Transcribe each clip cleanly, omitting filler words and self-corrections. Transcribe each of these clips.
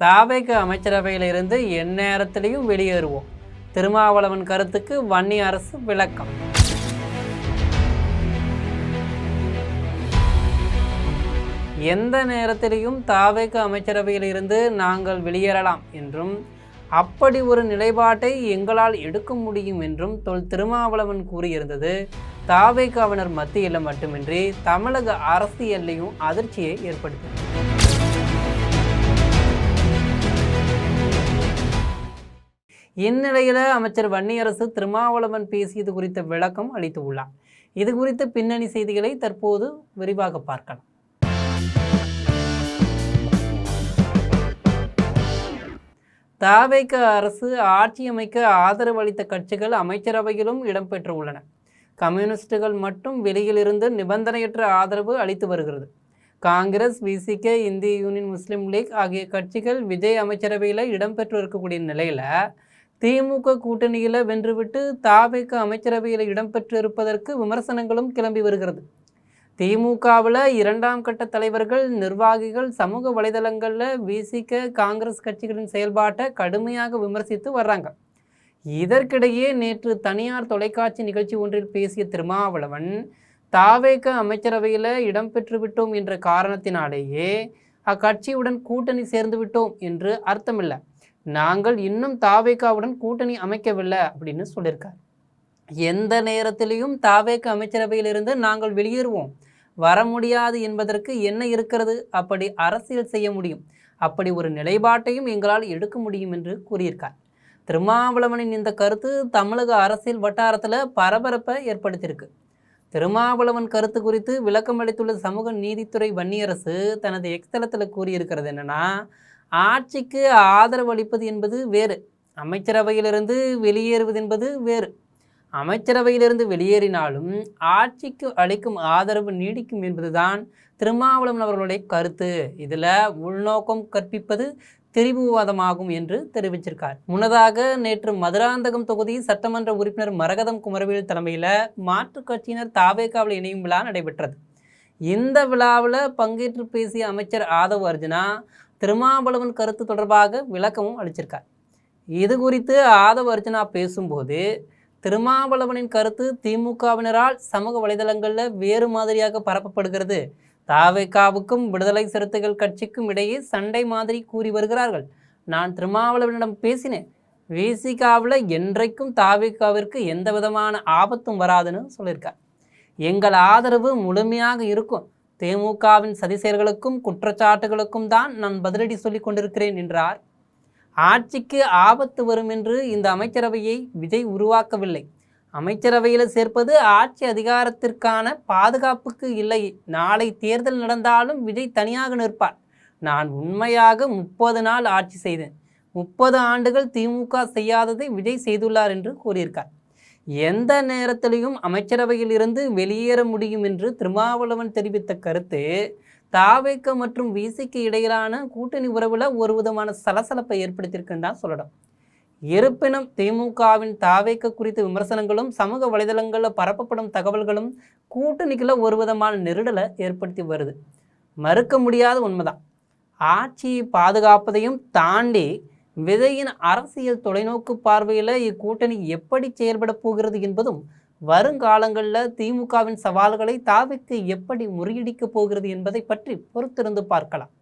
தாவேக அமைச்சரவையிலிருந்து எந்நேரத்திலையும் வெளியேறுவோம். திருமாவளவன் கருத்துக்கு வன்னி அரசு விளக்கம். எந்த நேரத்திலையும் தாவேக அமைச்சரவையிலிருந்து நாங்கள் வெளியேறலாம் என்றும் அப்படி ஒரு நிலைப்பாட்டை எங்களால் எடுக்க முடியும் என்றும் திருமாவளவன் கூறியிருந்தது தாவேகாவினர் மத்தியில் மட்டுமின்றி தமிழக அரசியலையும் அதிர்ச்சியை ஏற்படுத்தியது. இந்நிலையில் அமைச்சர் வன்னியரசு திருமாவளவன் பேசியது குறித்த விளக்கம் அளித்து உள்ளார். இது குறித்த பின்னணி செய்திகளை தற்போது விரிவாக பார்க்கலாம். தாவேக அரசு ஆட்சி அமைக்க ஆதரவு அளித்த கட்சிகள் அமைச்சரவையிலும் இடம்பெற்றுள்ளன. கம்யூனிஸ்டுகள் மட்டும் வெளியிலிருந்து நிபந்தனையற்ற ஆதரவு அளித்து வருகிறது. காங்கிரஸ், விசிக, இந்திய யூனியன் முஸ்லீம் லீக் ஆகிய கட்சிகள் விஜய் அமைச்சரவையில் இடம்பெற்று இருக்கக்கூடிய நிலையில் திமுக கூட்டணியில் வென்றுவிட்டு தாவேக அமைச்சரவையில் இடம்பெற்று இருப்பதற்கு விமர்சனங்களும் கிளம்பி வருகிறது. திமுகவில் இரண்டாம் கட்ட தலைவர்கள், நிர்வாகிகள் சமூக வலைதளங்களில் விசிக, காங்கிரஸ் கட்சிகளின் செயல்பாட்டை கடுமையாக விமர்சித்து வர்றாங்க. இதற்கிடையே நேற்று தனியார் தொலைக்காட்சி நிகழ்ச்சி ஒன்றில் பேசிய திருமாவளவன் தாவேக அமைச்சரவையில் இடம்பெற்று விட்டோம் என்ற காரணத்தினாலேயே அக்கட்சியுடன் கூட்டணி சேர்ந்து விட்டோம் என்று அர்த்தமில்லை, நாங்கள் இன்னும் தாவேகாவுடன் கூட்டணி அமைக்கவில்லை அப்படின்னு சொல்லியிருக்கார். எந்த நேரத்திலையும் தாவேக அமைச்சரவையிலிருந்து நாங்கள் வெளியேறுவோம், வர முடியாது என்பதற்கு என்ன இருக்கிறது, அப்படி அரசியல் செய்ய முடியும், அப்படி ஒரு நிலைப்பாட்டையும் எங்களால் எடுக்க முடியும் என்று கூறியிருக்கார். திருமாவளவனின் இந்த கருத்து தமிழக அரசியல் வட்டாரத்தில் பரபரப்பை ஏற்படுத்தியிருக்கு. திருமாவளவன் கருத்து குறித்து விளக்கம் அளித்துள்ள சமூக நீதித்துறை வன்னியரசு தனது எக்ஸ்தலத்தில் கூறியிருக்கிறது என்னன்னா, ஆட்சிக்கு ஆதரவு அளிப்பது என்பது வேறு, அமைச்சரவையிலிருந்து வெளியேறுவது என்பது வேறு. அமைச்சரவையிலிருந்து வெளியேறினாலும் ஆட்சிக்கு அளிக்கும் ஆதரவு நீடிக்கும் என்பதுதான் திருமாவளவன் அவர்களுடைய கருத்து. இதில் உள்நோக்கம் கற்பிப்பது திரிபுவாதமாகும் என்று தெரிவிச்சிருக்கார். முன்னதாக நேற்று மதுராந்தகம் தொகுதி சட்டமன்ற உறுப்பினர் மரகதம் குமரவேல் தலைமையில் மாற்றுக் கட்சியினர் தாவேகாவில் இணையும் விழா நடைபெற்றது. இந்த விழாவில் பங்கேற்று பேசிய அமைச்சர் ஆதவ் அர்ஜுனா திருமாவளவன் கருத்து தொடர்பாக விளக்கமும் அளிச்சிருக்கார். இது குறித்து ஆதவ் அர்ஜுனா பேசும்போது திருமாவளவனின் கருத்து திமுகவினரால் சமூக வலைதளங்களில் வேறு மாதிரியாக பரப்பப்படுகிறது, தாவேகாவுக்கும் விடுதலை சிறுத்தைகள் கட்சிக்கும் இடையே சண்டை மாதிரி கூறி வருகிறார்கள். நான் திருமாவளவனிடம் பேசினேன், விசிகாவில் என்றைக்கும் தாவேகாவிற்கு எந்த விதமான ஆபத்தும் வராதுன்னு சொல்லியிருக்கார். எங்கள் ஆதரவு முழுமையாக இருக்கும், திமுகவின் சதி செயல்களுக்கும் குற்றச்சாட்டுகளுக்கும் தான் நான் பதிலடி சொல்லி கொண்டிருக்கிறேன் என்றார். ஆட்சிக்கு ஆபத்து வரும் என்று இந்த அமைச்சரவையை விஜய் உருவாக்கவில்லை, அமைச்சரவையில் சேர்ப்பது ஆட்சி அதிகாரத்திற்கான பாதுகாப்புக்கு இல்லை, நாளை தேர்தல் நடந்தாலும் விஜய் தனியாக நிற்பார். நான் உண்மையாக 30 நாள் ஆட்சி செய்தேன், 30 ஆண்டுகள் திமுக செய்யாததை விஜய் செய்துள்ளார் என்று கூறியிருக்கார். எந்த நேரத்திலையும் அமைச்சரவையில் இருந்து வெளியேற முடியும் என்று திருமாவளவன் தெரிவித்த கருத்து தாவேக மற்றும் விசிக்கு இடையிலான கூட்டணி உறவில் ஒரு விதமான சலசலப்பை ஏற்படுத்தியிருக்குன்னு தான் சொல்லணும். இருப்பினும் திமுகவின் தாவேக குறித்த விமர்சனங்களும் சமூக வலைதளங்களில் பரப்பப்படும் தகவல்களும் கூட்டணிக்குள்ள ஒரு விதமான நெருடலை ஏற்படுத்தி வருது. மறுக்க முடியாத உண்மைதான். ஆட்சியை பாதுகாப்பதையும் தாண்டி விஜயின் அரசியல் தொலைநோக்கு பார்வையில் இக்கூட்டணி எப்படி செயல்பட போகிறது என்பதும், வருங்காலங்களில் திமுகவின் சவால்களை தாவேக எப்படி முறியடிக்கப் போகிறது என்பதை பற்றி பொறுத்திருந்து பார்க்கலாம்.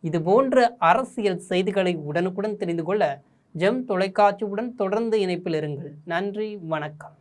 இது போன்ற அரசியல் செய்திகளை உடனுக்குடன் தெரிந்து கொள்ள ஜெம் தொலைக்காட்சியுடன் தொடர்ந்து இணைப்பில் இருங்கள். நன்றி, வணக்கம்.